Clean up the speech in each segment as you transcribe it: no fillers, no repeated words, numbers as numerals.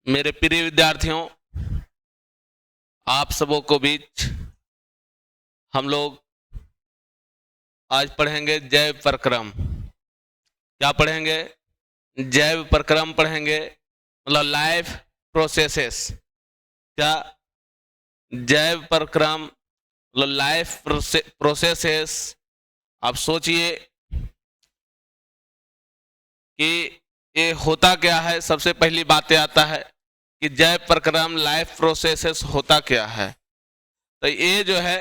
मेरे प्रिय विद्यार्थियों, आप सबों को बीच हम लोग आज पढ़ेंगे जैव प्रक्रम। क्या पढ़ेंगे? जैव प्रक्रम पढ़ेंगे, मतलब लाइफ प्रोसेसेस। क्या? जैव प्रक्रम मतलब लाइफ प्रोसेसेस। आप सोचिए कि ये होता क्या है। सबसे पहली बातें आता है कि जैव प्रक्रम लाइफ प्रोसेसेस होता क्या है। तो ये जो है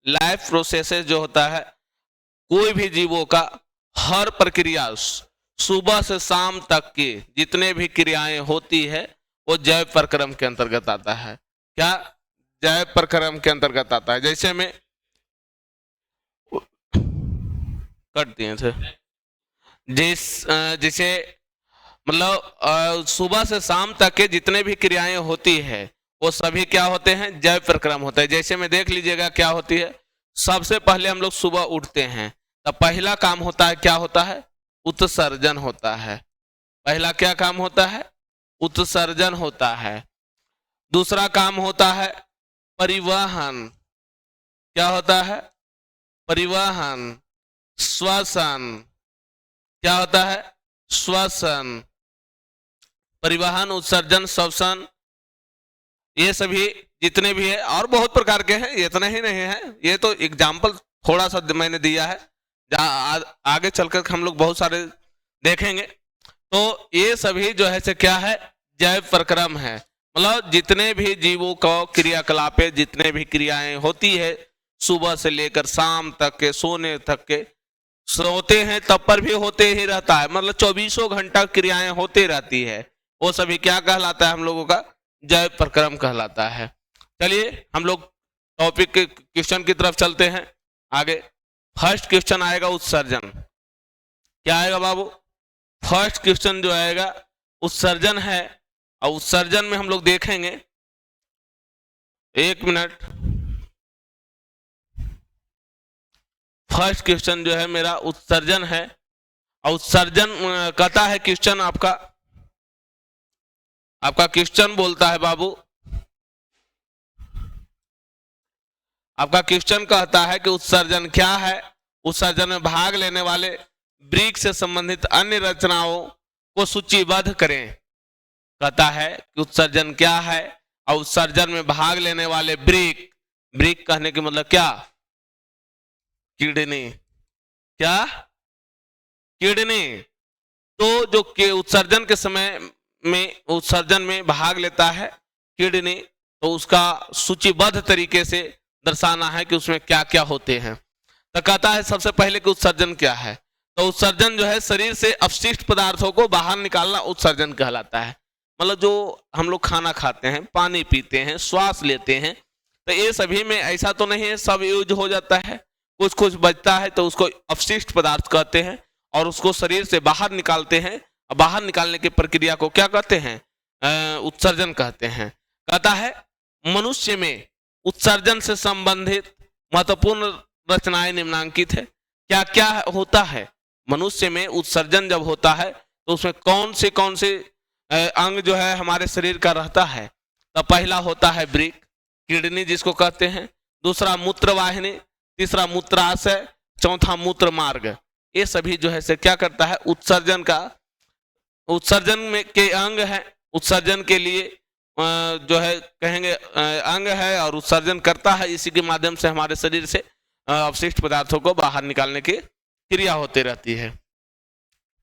लाइफ प्रोसेसेस जो होता है, कोई भी जीवों का हर प्रक्रिया सुबह से शाम तक की जितने भी क्रियाएं होती है वो जैव प्रक्रम के अंतर्गत आता है। क्या? जैव प्रक्रम के अंतर्गत आता है। जैसे में कट दिए थे, जिसे मतलब सुबह से शाम तक के जितने भी क्रियाएं होती है वो सभी क्या होते हैं? जैव प्रक्रम होता है। जैसे में देख लीजिएगा क्या होती है। सबसे पहले हम लोग सुबह उठते हैं, तब पहला काम होता है, क्या होता है? उत्सर्जन होता है। पहला क्या काम होता है? उत्सर्जन होता है। दूसरा काम होता है परिवहन। क्या होता है? परिवहन। श्वसन। क्या होता है? श्वसन। परिवहन, उत्सर्जन, श्वसन, ये सभी जितने भी है और बहुत प्रकार के हैं, इतने ही नहीं है। ये तो एग्जाम्पल थोड़ा सा मैंने दिया है, जहां आगे चलकर हम लोग बहुत सारे देखेंगे। तो ये सभी जो है से क्या है? जैव प्रक्रम है। मतलब जितने भी जीवों को क्रियाकलाप, जितने भी क्रियाएं होती है सुबह से लेकर शाम तक के, सोने तक के, सोते हैं तब पर भी होते ही रहता है। मतलब 24 घंटा क्रियाएं होती रहती है। वो सभी क्या कहलाता है? हम लोगों का जैव प्रक्रम कहलाता है। चलिए हम लोग टॉपिक के क्वेश्चन की तरफ चलते हैं आगे। फर्स्ट क्वेश्चन आएगा उत्सर्जन। क्या आएगा बाबू? फर्स्ट क्वेश्चन जो आएगा उत्सर्जन है। और उत्सर्जन में हम लोग देखेंगे, एक मिनट, फर्स्ट क्वेश्चन जो है मेरा उत्सर्जन है। और उत्सर्जन कहता है क्वेश्चन आपका क्वेश्चन बोलता है बाबू, आपका क्वेश्चन कहता है कि उत्सर्जन क्या है? उत्सर्जन में भाग लेने वाले वृक्क से संबंधित अन्य रचनाओं को सूचीबद्ध करें। कहता है कि उत्सर्जन क्या है और उत्सर्जन में भाग लेने वाले वृक्क कहने के मतलब क्या? किडनी। क्या? किडनी। तो जो के उत्सर्जन के समय में उत्सर्जन में भाग लेता है किडनी, तो उसका सूचीबद्ध तरीके से दर्शाना है कि उसमें क्या क्या होते हैं। तो कहता है सबसे पहले कि उत्सर्जन क्या है। तो उत्सर्जन जो है शरीर से अपशिष्ट पदार्थों को बाहर निकालना उत्सर्जन कहलाता है। मतलब जो हम लोग खाना खाते हैं, पानी पीते हैं, श्वास लेते हैं, तो ये सभी में ऐसा तो नहीं है सब यूज हो जाता है। कुछ कुछ बचता है तो उसको अपशिष्ट पदार्थ कहते हैं और उसको शरीर से बाहर निकालते हैं। बाहर निकालने की प्रक्रिया को क्या कहते हैं? उत्सर्जन कहते हैं। कहता है मनुष्य में उत्सर्जन से संबंधित महत्वपूर्ण रचनाएं निम्नांकित है। क्या क्या होता है? मनुष्य में उत्सर्जन जब होता है तो उसमें कौन से अंग जो है हमारे शरीर का रहता है? तो पहला होता है वृक्क, किडनी जिसको कहते हैं। दूसरा मूत्रवाहिनी, तीसरा मूत्राशय, चौथा मूत्र मार्ग। ये सभी जो है से क्या करता है? उत्सर्जन का, उत्सर्जन में के अंग है। उत्सर्जन के लिए जो है कहेंगे अंग है और उत्सर्जन करता है। इसी के माध्यम से हमारे शरीर से अपशिष्ट पदार्थों को बाहर निकालने की क्रिया होती रहती है।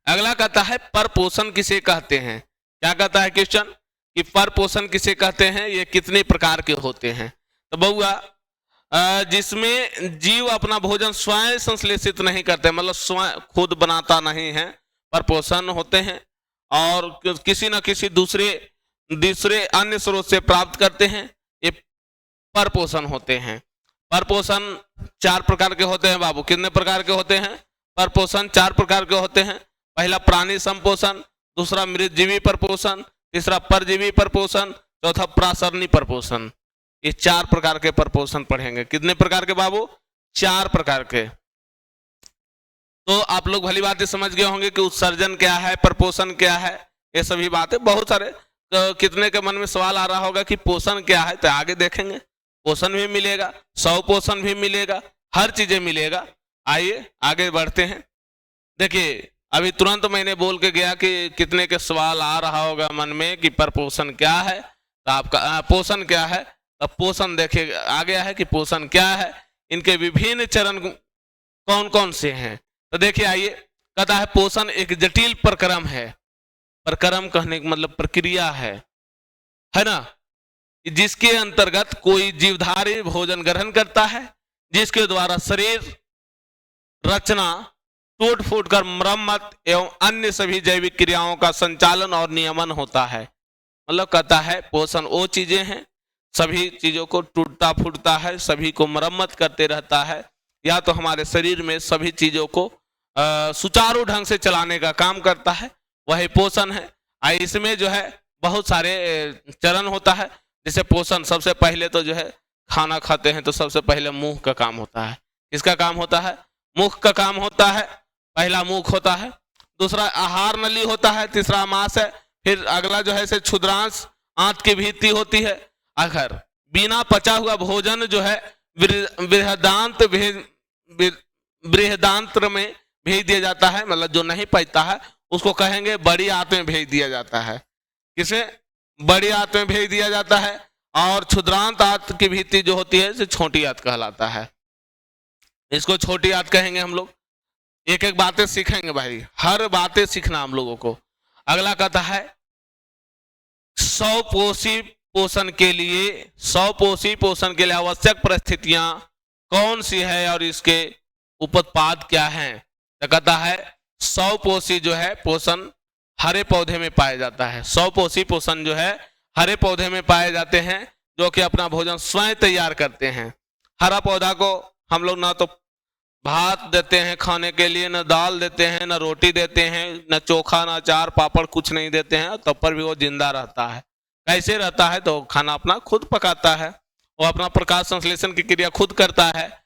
अगला कहता है परपोषण किसे कहते हैं? क्या कहता है क्वेश्चन कि परपोषण किसे कहते हैं? ये कितने प्रकार के होते हैं? तो बउआ, जिसमें जीव अपना भोजन स्वयं संश्लेषित नहीं करते, मतलब स्वयं खुद बनाता नहीं है, परपोषण होते हैं। और किसी न किसी दूसरे अन्य स्रोत से प्राप्त करते हैं, ये परपोषण होते हैं। परपोषण 4 प्रकार के होते हैं बाबू। कितने प्रकार के होते हैं? परपोषण 4 प्रकार के होते हैं। पहला प्राणी संपोषण, दूसरा मृतजीवी परपोषण, तीसरा परजीवी परपोषण, चौथा प्रासरणी परपोषण। ये 4 प्रकार के परपोषण पढ़ेंगे। कितने प्रकार के बाबू? 4 प्रकार के। तो आप लोग भली बातें समझ गए होंगे कि उत्सर्जन क्या है, परपोषण क्या है, ये सभी बातें बहुत सारे कितने के मन में सवाल आ रहा होगा कि पोषण क्या है, तो आगे देखेंगे। पोषण भी मिलेगा, स्वपोषण भी मिलेगा, हर चीजें मिलेगा। आइए आगे बढ़ते हैं। देखिए अभी तुरंत मैंने बोल के गया कि कितने के सवाल आ रहा होगा मन में कि परपोषण क्या है, तो आपका पोषण क्या है। अब पोषण देखिए आ गया है कि पोषण क्या है, इनके विभिन्न चरण कौन कौन से हैं। तो देखिए आइए, कहता है पोषण एक जटिल प्रक्रम है। प्रक्रम कहने का मतलब प्रक्रिया है ना, जिसके अंतर्गत कोई जीवधारी भोजन ग्रहण करता है, जिसके द्वारा शरीर रचना, टूट फूट कर मरम्मत एवं अन्य सभी जैविक क्रियाओं का संचालन और नियमन होता है। मतलब कहता है पोषण वो चीजें हैं, सभी चीजों को टूटता फूटता है, सभी को मरम्मत करते रहता है, या तो हमारे शरीर में सभी चीजों को सुचारू ढंग से चलाने का काम करता है, वही पोषण है। इसमें जो है बहुत सारे चरण होता है। जैसे पोषण सबसे पहले तो जो है खाना खाते हैं तो सबसे पहले मुंह का काम होता है। किसका काम होता है? मुख का काम होता है। पहला मुख होता है, दूसरा आहार नली होता है, तीसरा मांस है, फिर अगला जो है से क्षुद्रांश आंत की भित्ति होती है। अगर बिना पचा हुआ भोजन जो है बृहदांत्र में भेज दिया जाता है, मतलब जो नहीं पचता है उसको कहेंगे बड़ी आंत में भेज दिया जाता है। किसे? बड़ी आंत में भेज दिया जाता है। और क्षुद्रांत आंत की भित्ति जो होती है इसे छोटी आंत कहलाता है। इसको छोटी आंत कहेंगे हम लोग। एक एक बातें सीखेंगे भाई, हर बातें सीखना हम लोगों को। अगला कहता है स्वपोषी पोषण के लिए आवश्यक परिस्थितियां कौन सी है और इसके उपोत्पाद क्या हैं। तो कहता है स्वपोषी जो है पोषण हरे पौधे में पाया जाता है। स्वपोषी पोषण जो है हरे पौधे में पाए जाते हैं, जो कि अपना भोजन स्वयं तैयार करते हैं। हरा पौधा को हम लोग ना तो भात देते हैं खाने के लिए, न दाल देते हैं, न रोटी देते हैं, न चोखा, न अचार पापड़, कुछ नहीं देते हैं, तब पर भी वो जिंदा रहता है। कैसे रहता है? तो खाना अपना खुद पकाता है, वो अपना प्रकाश संश्लेषण की क्रिया खुद करता है।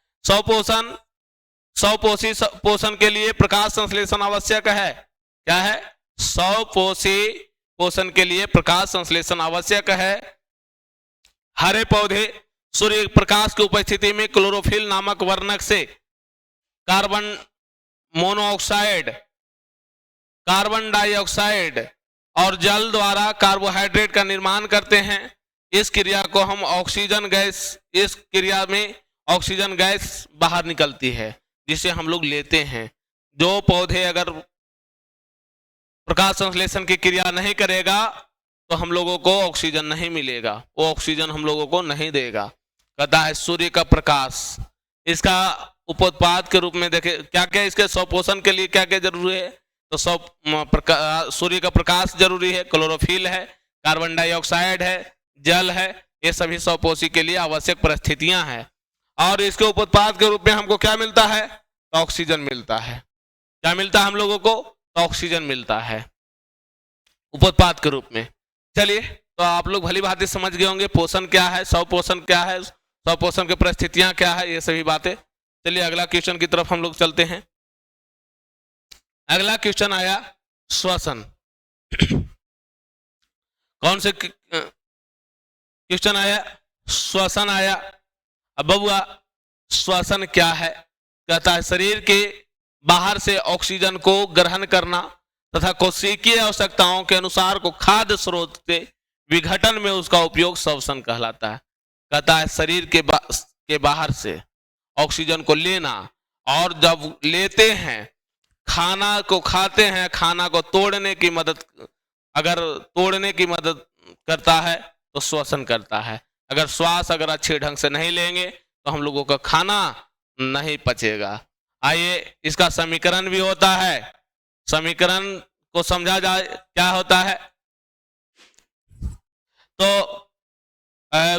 स्वपोषी पोषण के लिए प्रकाश संश्लेषण आवश्यक है। क्या है? स्वपोषी पोषण के लिए प्रकाश संश्लेषण आवश्यक है। हरे पौधे सूर्य प्रकाश की उपस्थिति में क्लोरोफिल नामक वर्णक से कार्बन मोनोऑक्साइड, कार्बन डाइऑक्साइड और जल द्वारा कार्बोहाइड्रेट का निर्माण करते हैं। इस क्रिया को हम ऑक्सीजन गैस, इस क्रिया में ऑक्सीजन गैस बाहर निकलती है जिसे हम लोग लेते हैं। जो पौधे अगर प्रकाश संश्लेषण की क्रिया नहीं करेगा तो हम लोगों को ऑक्सीजन नहीं मिलेगा, वो ऑक्सीजन हम लोगों को नहीं देगा। कहता है सूर्य का प्रकाश, इसका उपोत्पाद के रूप में देखे क्या क्या इसके स्वपोषण के लिए क्या क्या जरूरी है। तो सूर्य का प्रकाश जरूरी है, क्लोरोफिल है, कार्बन डाइऑक्साइड है, जल है, ये सभी स्वपोषी के लिए आवश्यक परिस्थितियां हैं। और इसके उपोत्पाद के रूप में हमको क्या मिलता है? तो ऑक्सीजन मिलता है। क्या मिलता है हम लोगों को? तो ऑक्सीजन मिलता है उपोत्पाद के रूप में। चलिए, तो आप लोग भली भांति समझ गए होंगे पोषण क्या है, स्वपोषण क्या है, स्वपोषण की परिस्थितियां क्या है, ये सभी बातें। चलिए अगला क्वेश्चन की तरफ हम लोग चलते हैं। अगला क्वेश्चन आया श्वसन। कौन से क्वेश्चन आया? श्वसन आया। अब बबुआ श्वसन क्या है? कहता है शरीर के बाहर से ऑक्सीजन को ग्रहण करना तथा कोशिकीय आवश्यकताओं के अनुसार को खाद्य स्रोत से विघटन में उसका उपयोग श्वसन कहलाता है। कहता है शरीर के बाहर से ऑक्सीजन को लेना, और जब लेते हैं खाना को खाते हैं, खाना को तोड़ने की मदद, अगर तोड़ने की मदद करता है तो श्वसन करता है। अगर श्वास अगर अच्छे ढंग से नहीं लेंगे तो हम लोगों का खाना नहीं पचेगा। आइए इसका समीकरण भी होता है, समीकरण को समझा जाए क्या होता है। तो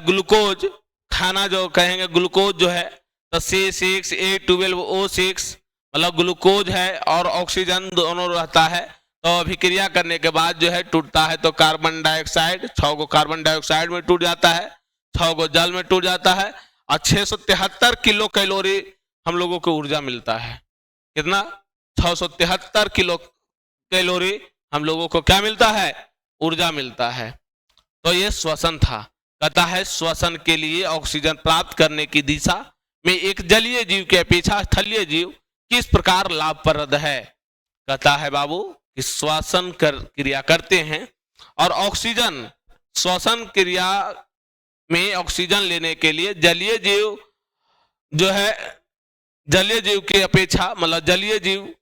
ग्लूकोज, खाना जो कहेंगे ग्लूकोज जो है तो C6H12O6 मतलब ग्लूकोज है और ऑक्सीजन दोनों रहता है। तो अभिक्रिया करने के बाद जो है टूटता है तो कार्बन डाइऑक्साइड, 6 गो कार्बन डाइऑक्साइड में टूट जाता है, 6 गो जल में टूट जाता है, और 673 किलो कैलोरी हम लोगों को ऊर्जा मिलता है। कितना? 673 किलो कैलोरी हम लोगों को क्या मिलता है? ऊर्जा मिलता है। तो ये श्वसन था। कहता है श्वसन के लिए ऑक्सीजन प्राप्त करने की दिशा में एक जलीय जीव की अपेक्षा स्थलीय जीव किस प्रकार लाभप्रद है। कहता है बाबू कि श्वसन क्रिया करते हैं और ऑक्सीजन श्वसन क्रिया में ऑक्सीजन लेने के लिए जलीय जीव जो है जलीय जीव की अपेक्षा मतलब जलीय जीव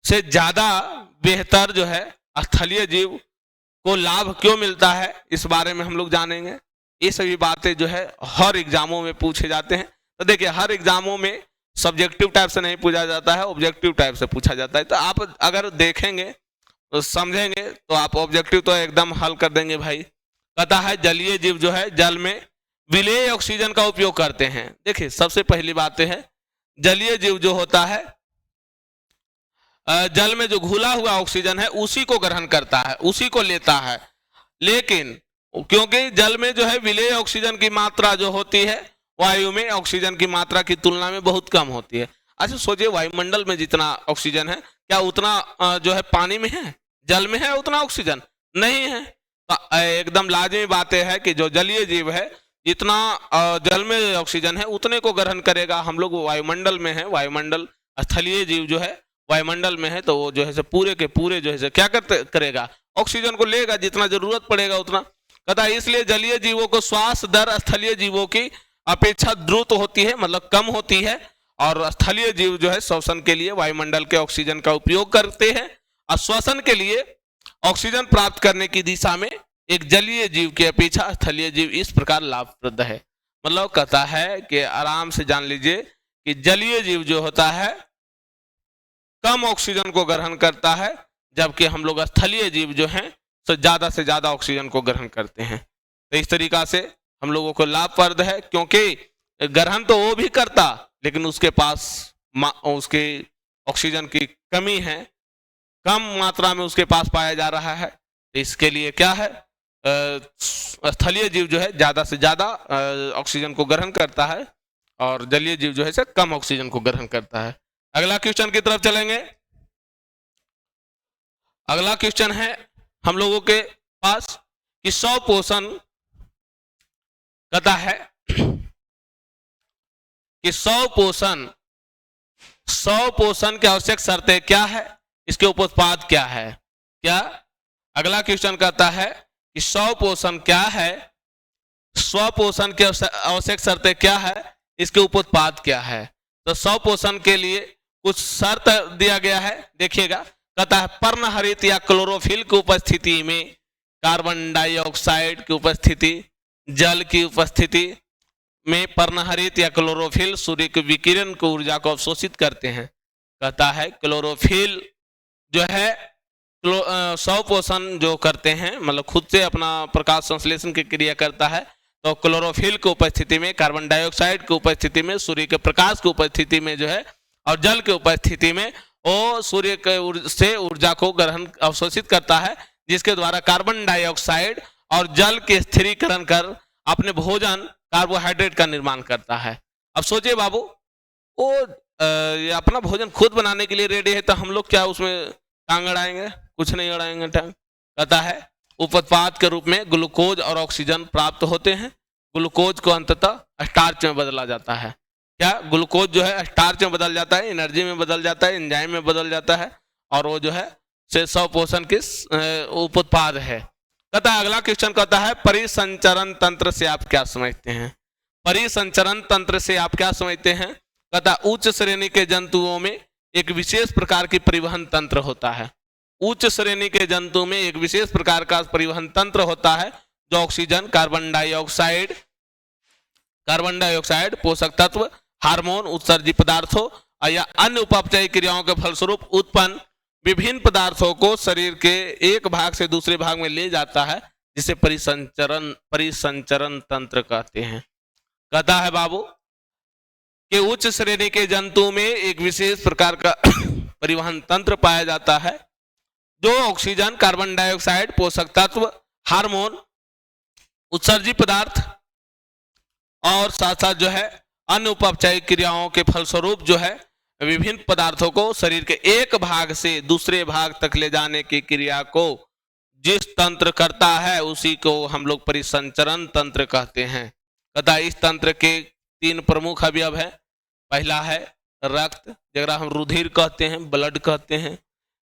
से ज्यादा बेहतर जो है स्थलीय जीव को लाभ क्यों मिलता है, इस बारे में हम लोग जानेंगे। ये सभी बातें जो है हर एग्जामों में पूछे जाते हैं। तो देखिए हर एग्जामों में सब्जेक्टिव टाइप से नहीं पूछा जाता है, ऑब्जेक्टिव टाइप से पूछा जाता है। तो आप अगर देखेंगे तो समझेंगे तो आप ऑब्जेक्टिव तो एकदम हल कर देंगे भाई। कहता है जलीय जीव जो है जल में विलेय ऑक्सीजन का उपयोग करते हैं। देखिए सबसे पहली बात है जलीय जीव जो होता है जल में जो घुला हुआ ऑक्सीजन है उसी को ग्रहण करता है, उसी को लेता है। लेकिन क्योंकि जल में जो है विलेय ऑक्सीजन की मात्रा जो होती है वायु में ऑक्सीजन की मात्रा की तुलना में बहुत कम होती है। अच्छा सोचिए वायुमंडल में जितना ऑक्सीजन है क्या उतना जो है पानी में है, जल में है उतना ऑक्सीजन नहीं है। तो एकदम लाजमी बातें है कि जो जलीय जीव है जितना जल में ऑक्सीजन है उतने को ग्रहण करेगा। हम लोग वायुमंडल में है, वायुमंडल स्थलीय जीव जो है वायुमंडल में है तो वो जो है पूरे के पूरे जो है क्या करेगा ऑक्सीजन को लेगा जितना जरूरत पड़ेगा उतना। कहता है इसलिए जलीय जीवों को श्वास दर स्थलीय जीवों की अपेक्षा द्रुत होती है मतलब कम होती है और स्थलीय जीव जो है श्वसन के लिए वायुमंडल के ऑक्सीजन का उपयोग करते हैं और श्वसन के लिए ऑक्सीजन प्राप्त करने की दिशा में एक जलीय जीव की अपेक्षा स्थलीय जीव इस प्रकार लाभप्रद है। मतलब कहता है कि आराम से जान लीजिए कि जलीय जीव जो होता है कम ऑक्सीजन को ग्रहण करता है जबकि हम लोग स्थलीय जीव जो हैं तो ज्यादा से ज्यादा ऑक्सीजन को ग्रहण करते हैं। तो इस तरीका से हम लोगों को लाभप्रद है क्योंकि ग्रहण तो वो भी करता लेकिन उसके पास उसके ऑक्सीजन की कमी है, कम मात्रा में उसके पास पाया जा रहा है। इसके लिए क्या है स्थलीय जीव जो है ज्यादा से ज्यादा ऑक्सीजन को ग्रहण करता है और जलीय जीव जो है कम ऑक्सीजन को ग्रहण करता है। अगला क्वेश्चन की तरफ चलेंगे। अगला क्वेश्चन है हम लोगों के पास कि स्वपोषण कहता है कि स्वपोषण की आवश्यक शर्तें क्या है, इसके उपोत्पाद क्या है। क्या अगला क्वेश्चन कहता है कि स्वपोषण क्या है, स्वपोषण की आवश्यक शर्तें क्या है, इसके उपोत्पाद क्या है। तो स्वपोषण के लिए कुछ शर्त दिया गया है, देखिएगा। कहता है पर्णहरित या क्लोरोफिल की उपस्थिति में कार्बन डाइऑक्साइड की उपस्थिति, जल की उपस्थिति में पर्णहरित या क्लोरोफिल सूर्य के विकिरण को ऊर्जा को अवशोषित करते हैं। कहता है क्लोरोफिल जो है स्वपोषण जो करते हैं मतलब खुद से अपना प्रकाश संश्लेषण की क्रिया करता है। तो क्लोरोफिल की उपस्थिति में, कार्बन डाइऑक्साइड की उपस्थिति में, सूर्य के प्रकाश की उपस्थिति में जो है और जल की उपस्थिति में वो सूर्य के से ऊर्जा को ग्रहण अवशोषित करता है जिसके द्वारा कार्बन डाइऑक्साइड और जल के स्थिरीकरण कर अपने भोजन कार्बोहाइड्रेट का निर्माण करता है। अब सोचिए बाबू वो अपना भोजन खुद बनाने के लिए रेडी है तो हम लोग क्या उसमें टांग अड़ाएंगे, कुछ नहीं अड़ाएंगे टांग। कहता है उपोत्पाद के रूप में ग्लूकोज और ऑक्सीजन प्राप्त होते हैं। ग्लूकोज को अंततः स्टार्च में बदला जाता है। क्या ग्लूकोज जो है स्टार्च में बदल जाता है, एनर्जी में बदल जाता है, एंजाइम में बदल जाता है और वो जो है स्वपोषण के उपोत्पाद है। कहता है अगला क्वेश्चन कहता है परिसंचरण तंत्र से आप क्या समझते हैं। परिसंचरण तंत्र से आप क्या समझते हैं। कहता है उच्च श्रेणी के जंतुओं में एक विशेष प्रकार की परिवहन तंत्र होता है। उच्च श्रेणी के जंतु में एक विशेष प्रकार का परिवहन तंत्र होता है जो ऑक्सीजन, कार्बन डाइऑक्साइड, पोषक तत्व, हार्मोन, उत्सर्जित पदार्थों या अन्य उपापचयी क्रियाओं के फलस्वरूप उत्पन्न विभिन्न पदार्थों को शरीर के एक भाग से दूसरे भाग में ले जाता है जिसे परिसंचरण तंत्र कहते हैं। कहता है बाबू कि उच्च श्रेणी के जंतु में एक विशेष प्रकार का परिवहन तंत्र पाया जाता है जो ऑक्सीजन, कार्बन डाइऑक्साइड, पोषक तत्व, हार्मोन, उत्सर्जित पदार्थ और साथ साथ जो है अन्य उपापचयी क्रियाओं के फलस्वरूप जो है विभिन्न पदार्थों को शरीर के एक भाग से दूसरे भाग तक ले जाने की क्रिया को जिस तंत्र करता है उसी को हम लोग परिसंचरण तंत्र कहते हैं। तथा इस तंत्र के 3 प्रमुख अवयव है। पहला है रक्त, जरा हम रुधिर कहते हैं, ब्लड कहते हैं।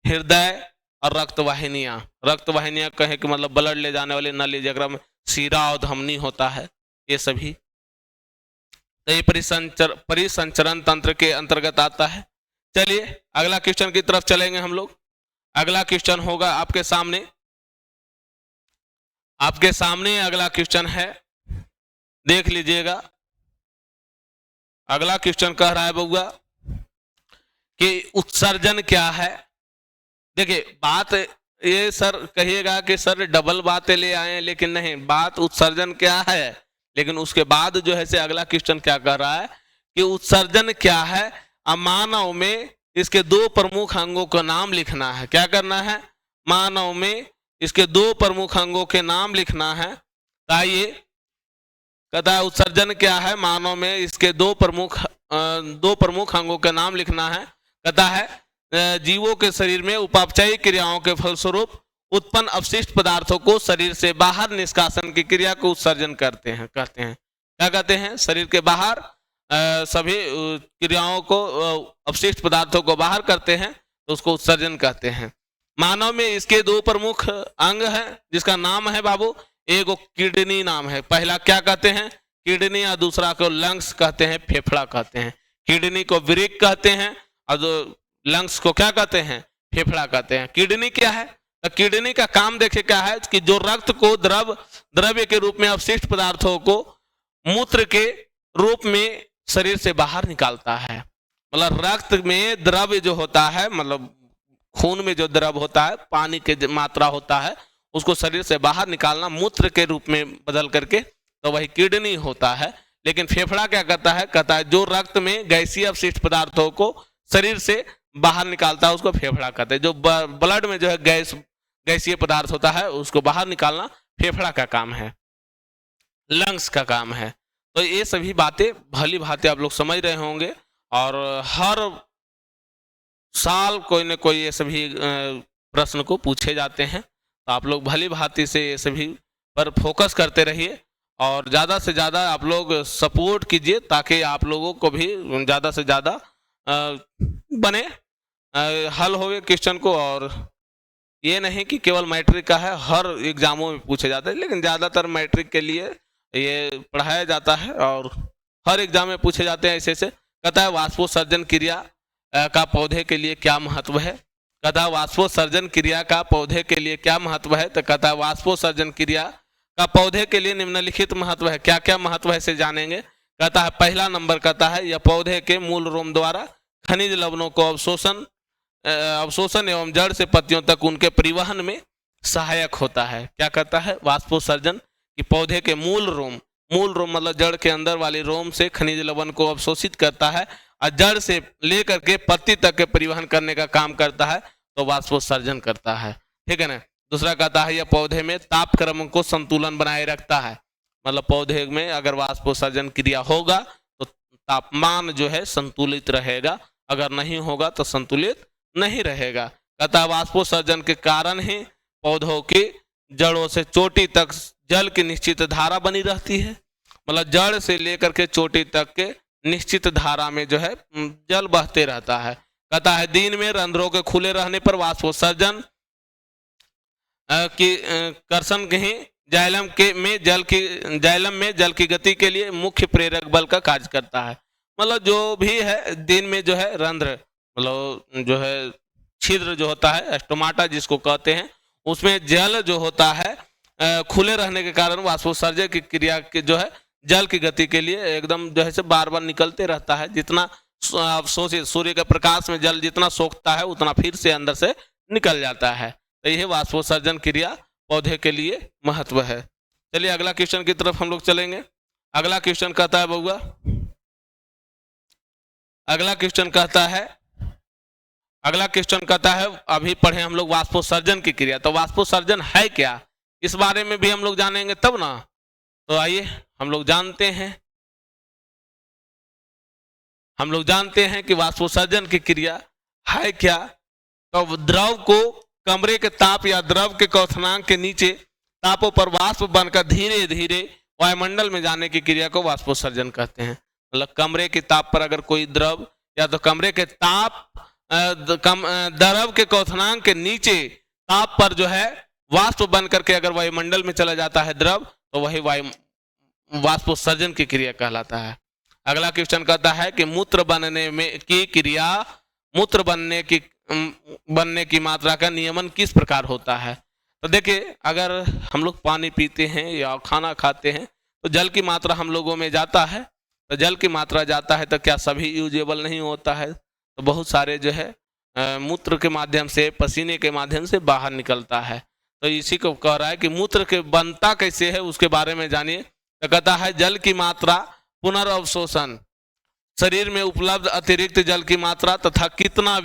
हृदय और रक्त वाहिनियां। रक्त वाहिनियां कहे कि मतलब ब्लड ले जाने वाले नली, जरा में सीरा और धमनी होता है, ये सभी। तो ये परिसंचरण तंत्र के अंतर्गत आता है। चलिए अगला क्वेश्चन की तरफ चलेंगे हम लोग। अगला क्वेश्चन होगा आपके सामने। आपके सामने अगला क्वेश्चन है, देख लीजिएगा। अगला क्वेश्चन कह रहा है बउआ कि उत्सर्जन क्या है। देखिए बात ये सर कहिएगा कि सर डबल बातें ले आए, लेकिन नहीं, बात उत्सर्जन क्या है। लेकिन उसके बाद जो है से अगला क्वेश्चन क्या कह रहा है कि उत्सर्जन क्या है। मानव में इसके 2 प्रमुख अंगों का नाम लिखना है। क्या करना है, मानव में इसके 2 प्रमुख अंगों के नाम लिखना है। आइए, कहता है उत्सर्जन क्या है, मानव में इसके 2 प्रमुख अंगों के नाम लिखना है। कहता है जीवों के शरीर में उपापचयी क्रियाओं के फलस्वरूप उत्पन्न अपशिष्ट पदार्थों को शरीर से बाहर निष्कासन की क्रिया को उत्सर्जन कहते हैं। क्या कहते हैं, शरीर के बाहर सभी क्रियाओं को, अपशिष्ट पदार्थों को बाहर करते हैं, तो उसको उत्सर्जन कहते हैं। मानव में इसके 2 प्रमुख अंग हैं, जिसका नाम है बाबू, एक किडनी नाम है। पहला क्या कहते हैं, किडनी, और दूसरा को लंग्स कहते हैं, फेफड़ा कहते हैं। किडनी को वृक्क कहते हैं और लंग्स को क्या कहते हैं, फेफड़ा कहते हैं। किडनी क्या है, तो किडनी का काम देखे क्या है कि जो रक्त को द्रव्य के रूप में अपशिष्ट पदार्थों को मूत्र के रूप में शरीर से बाहर निकालता है। मतलब रक्त में द्रव्य जो होता है, मतलब खून में जो द्रव होता है, पानी की मात्रा होता है, उसको शरीर से बाहर निकालना मूत्र के रूप में बदल करके, तो वही किडनी होता है। लेकिन फेफड़ा क्या करता है, कहता है जो रक्त में गैसीय अपशिष्ट पदार्थों को शरीर से बाहर निकालता है, उसको फेफड़ा कहते हैं। जो ब्लड में जो है गैसीय पदार्थ होता है, उसको बाहर निकालना फेफड़ा का काम है, लंग्स का काम है। तो ये सभी बातें भली भांति आप लोग समझ रहे होंगे, और हर साल कोई न कोई ये सभी प्रश्न को पूछे जाते हैं। तो आप लोग भली भांति से ये सभी पर फोकस करते रहिए, और ज़्यादा से ज़्यादा आप लोग सपोर्ट कीजिए, ताकि आप लोगों को भी ज़्यादा से ज़्यादा बने हल होवे क्वेश्चन को। और ये नहीं कि केवल मैट्रिक का है, हर एग्जामों में पूछे जाते हैं, लेकिन ज़्यादातर मैट्रिक के लिए ये पढ़ाया जाता है और हर एग्जाम में पूछे जाते हैं। ऐसे कहता है वाष्पोत्सर्जन क्रिया का पौधे के लिए क्या महत्व है। कहता है वाष्पोत्सर्जन क्रिया का पौधे के लिए क्या महत्व है। तो कहता है वाष्पोत्सर्जन क्रिया का पौधे के लिए निम्नलिखित महत्व है। क्या क्या महत्व है इसे जानेंगे। कहता है पहला नंबर, कहता है यह पौधे के मूल रोम द्वारा खनिज लवणों को अवशोषण एवं जड़ से पत्तियों तक उनके परिवहन में सहायक होता है। क्या कहता है, वाष्पोत्सर्जन कि पौधे के मूल रोम मतलब जड़ के अंदर वाली रोम से खनिज लवण को अवशोषित करता है, और जड़ से लेकर के पत्ती तक के परिवहन करने का काम करता है, तो वाष्पोत्सर्जन करता है। ठीक है ना। दूसरा कहता है यह पौधे में ताप क्रम को संतुलन बनाए रखता है। मतलब पौधे में अगर वाष्पोत्सर्जन क्रिया होगा तो तापमान जो है संतुलित रहेगा, अगर नहीं होगा तो संतुलित नहीं रहेगा। कहता है वाष्पोत्सर्जन के कारण ही पौधों की जड़ों से चोटी तक जल की निश्चित धारा बनी रहती है। मतलब जड़ से लेकर के चोटी तक के निश्चित धारा में जो है जल बहते रहता है। कहता है दिन में रंध्रों के खुले रहने पर वाष्पोत्सर्जन की कर्षण ही जाइलम में जल की गति के लिए मुख्य प्रेरक बल का कार्य करता है। मतलब जो भी है दिन में जो है रंध्र, मतलब जो है छिद्र जो होता है, स्टोमाटा जिसको कहते हैं, उसमें जल जो होता है खुले रहने के कारण वाष्पोत्सर्जन की क्रिया के जो है जल की गति के लिए एकदम जो है से बार बार निकलते रहता है। जितना आप सोचिए, सूर्य के प्रकाश में जल जितना सोखता है उतना फिर से अंदर से निकल जाता है। तो यह वाष्पोत्सर्जन क्रिया पौधे के लिए महत्व है। चलिए अगला क्वेश्चन की तरफ हम लोग चलेंगे। अगला क्वेश्चन कहता है बउआ, अगला क्वेश्चन कहता है अभी पढ़े हम लोग वाष्पोत्सर्जन की क्रिया। तो वाष्पोत्सर्जन है क्या, इस बारे में भी हम लोग जानेंगे तब ना। तो आइए हम लोग जानते हैं कि वाष्पोत्सर्जन की क्रिया है क्या। तो द्रव को कमरे के ताप या द्रव के क्वथनांक के नीचे तापों पर वाष्प बनकर धीरे धीरे वायुमंडल में जाने की क्रिया को वाष्पोत्सर्जन कहते हैं। मतलब कमरे के ताप पर अगर कोई द्रव या तो कमरे के ताप द्रव के क्वथनांक के नीचे ताप पर जो है वाष्प बन करके अगर वायुमंडल में चला जाता है द्रव, तो वही वाष्पोत्सर्जन की क्रिया कहलाता है। अगला क्वेश्चन कहता है कि मूत्र बनने में की क्रिया, मूत्र बनने की मात्रा का नियमन किस प्रकार होता है। तो देखिए, अगर हम लोग पानी पीते हैं या खाना खाते हैं तो जल की मात्रा हम लोगों में जाता है। तो जल की मात्रा जाता है तो क्या सभी यूजेबल नहीं होता है, तो बहुत सारे जो है मूत्र के माध्यम से, पसीने के माध्यम से बाहर निकलता है। तो इसी को कह रहा है कि मूत्र के बनता कैसे है उसके बारे में जानिए। तो कहता है जल की मात्रा, पुनर्अवशोषण, शरीर में उपलब्ध अतिरिक्त जल की मात्रा तथा कितना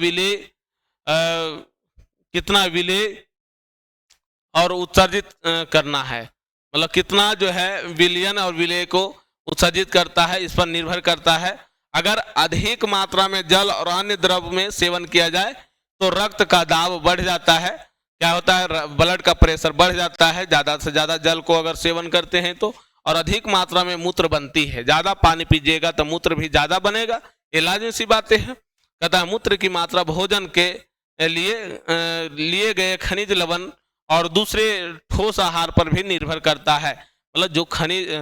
विलेय और उत्सर्जित करना है। मतलब कितना जो है विलयन और विलेय को उत्सर्जित करता है, इस पर निर्भर करता है। अगर अधिक मात्रा में जल और अन्य द्रव में सेवन किया जाए तो रक्त का दाब बढ़ जाता है। क्या होता है, ब्लड का प्रेशर बढ़ जाता है ज्यादा से ज्यादा जल को अगर सेवन करते हैं तो। और अधिक मात्रा में मूत्र बनती है, ज्यादा पानी पीजिएगा तो मूत्र भी ज्यादा बनेगा, ये लाजिमी सी बातें हैं। कहता है मूत्र की मात्रा भोजन के लिए गए खनिज लवण और दूसरे ठोस आहार पर भी निर्भर करता है। मतलब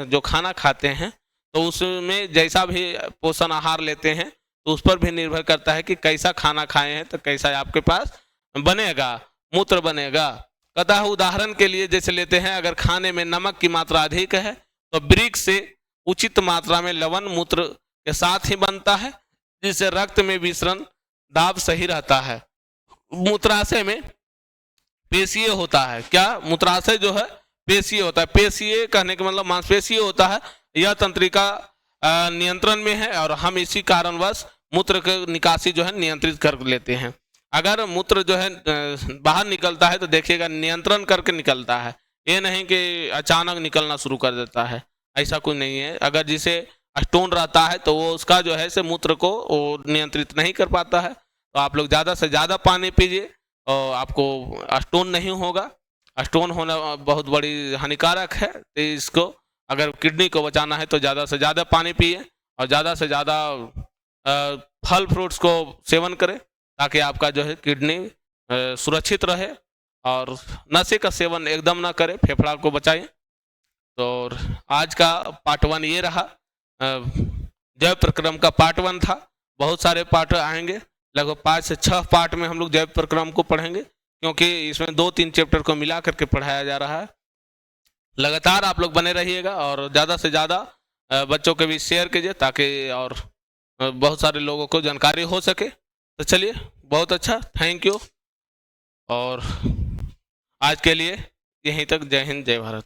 जो खाना खाते हैं तो उसमें जैसा भी पोषण आहार लेते हैं तो उस पर भी निर्भर करता है कि कैसा खाना खाए हैं तो कैसा आपके पास बनेगा, मूत्र बनेगा। कहता है उदाहरण के लिए जैसे लेते हैं, अगर खाने में नमक की मात्रा अधिक है तो वृक्क से उचित मात्रा में लवण मूत्र के साथ ही बनता है, जिससे रक्त में विसरण दाब सही रहता है। मूत्राशय में पेशीय होता है। क्या मूत्राशय जो है पेशीय होता है। पेशीय कहने का मतलब मांसपेशीय होता है। यह तंत्रिका नियंत्रण में है और हम इसी कारणवश मूत्र की निकासी जो है नियंत्रित कर लेते हैं। अगर मूत्र जो है बाहर निकलता है तो देखिएगा नियंत्रण करके निकलता है, ये नहीं कि अचानक निकलना शुरू कर देता है, ऐसा कुछ नहीं है। अगर जिसे स्टोन रहता है तो वो उसका जो है से मूत्र को वो नियंत्रित नहीं कर पाता है। तो आप लोग ज़्यादा से ज़्यादा पानी पीजिए और आपको स्टोन नहीं होगा। स्टोन होना बहुत बड़ी हानिकारक है, तो इसको अगर किडनी को बचाना है तो ज़्यादा से ज़्यादा पानी पिए और ज़्यादा से ज़्यादा फल फ्रूट्स को सेवन करें ताकि आपका जो है किडनी सुरक्षित रहे। और नशे का सेवन एकदम ना करें, फेफड़ा को बचाएं। तो आज का पार्ट 1 ये रहा, जैव प्रक्रम का पार्ट 1 था। बहुत सारे पार्ट आएंगे, लगभग 5 से 6 पार्ट में हम लोग जैव प्रक्रम को पढ़ेंगे, क्योंकि इसमें 2-3 चैप्टर को मिला करके पढ़ाया जा रहा है। लगातार आप लोग बने रहिएगा और ज़्यादा से ज़्यादा बच्चों के भी शेयर कीजिए ताकि और बहुत सारे लोगों को जानकारी हो सके। तो चलिए, बहुत अच्छा, थैंक यू। और आज के लिए यहीं तक। जय हिंद, जय भारत।